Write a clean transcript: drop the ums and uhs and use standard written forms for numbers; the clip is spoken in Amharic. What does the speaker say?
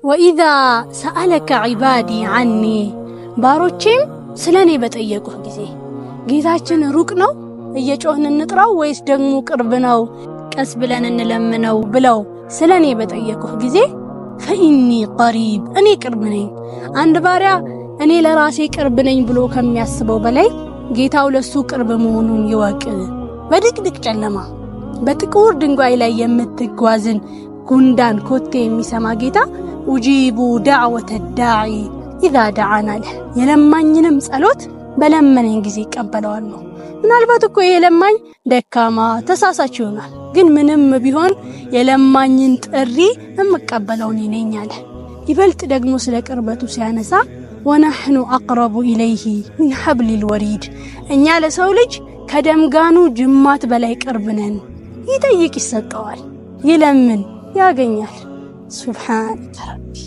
وإذا سألك عبادي عني باروچም ስለኔ በጠየቁህ ጊዜ ጌታችን ሩቅ ነው እየጮህን እንጥራው ወይስ ደግሞ ቅርብ ነው ቀስ ብለን እንለምነው ብለው ስለኔ በጠየቁህ ጊዜ فإني قريب እኔ ቅርብ ነኝ አንድ ባሪያ እኔ ለራሴ ቅርብ ነኝ ብሎ ከሚያስበው በላይ ጌታው ለሱ ቅርብ መሆኑን ይወቅ በድቅድቅ ጨለማ በጥቁር ድንጋይ ላይ የምትጓዝን ጉንዳን ኮቴ የሚሰማ ጌታ ውጂቡ ዳዕወተ ዳዒ إذا دعانا له የለማኝንም ጸሎት በለመነኝ ጊዜ ይቀበለዋል ነው ምናልባት እኮ የለማኝ ደካማ ተሳሳች ይሆናል ግን ምንም ቢሆን የለማኝን ጥሪ እምቀበለው ነኝ አለ ይበልጥ ደግሞ ስለ ቅርበቱ ሲያነሳ ونحن أقرب إليه من حبل الوريد እኛ ለሰው ልጅ ከደምጋኑ ጅማት በላይ ቅርብ ነን ይጠይቅ ይሰጠዋል ይለምን ያገኛል سبحان ربي